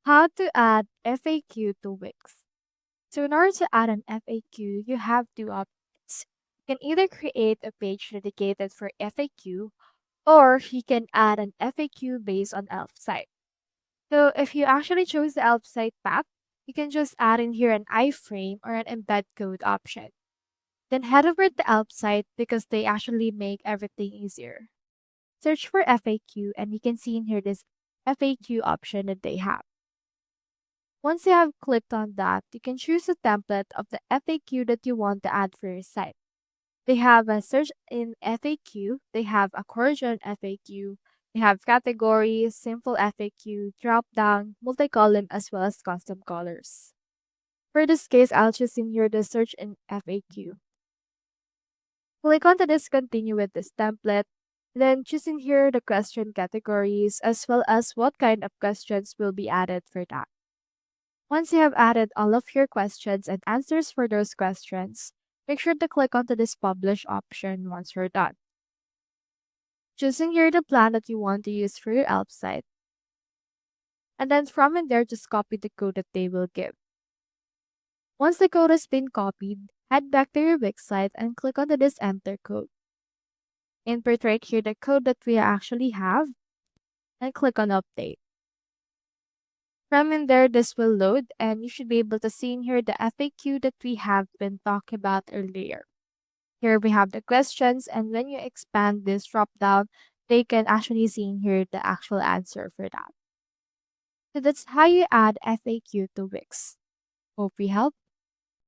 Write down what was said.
How to add FAQ to Wix. So in order to add an FAQ, you have two options. You can either create a page dedicated for FAQ, or you can add an FAQ based on ELF site. So if you actually chose the ELF site path, you can just add in here an iframe or an embed code option. Then head over to the ELF site because they actually make everything easier. Search for FAQ and you can see in here this FAQ option that they have. Once you have clicked on that, you can choose a template of the FAQ that you want to add for your site. They have a search in FAQ, they have accordion FAQ, they have categories, simple FAQ, drop down, multi-column, as well as custom colors. For this case, I'll choose in here the search in FAQ. Click on to discontinue with this template, then choose in here the question categories as well as what kind of questions will be added for that. Once you have added all of your questions and answers for those questions, make sure to click onto this publish option once you're done. Choosing here the plan that you want to use for your ELP site. And then from in there, just copy the code that they will give. Once the code has been copied, head back to your Wix site and click onto this enter code. Input right here the code that we actually have and click on update. From in there, this will load and you should be able to see in here the FAQ that we have been talking about earlier. Here we have the questions, and when you expand this drop down, they can actually see in here the actual answer for that. So that's how you add FAQ to Wix. Hope we helped.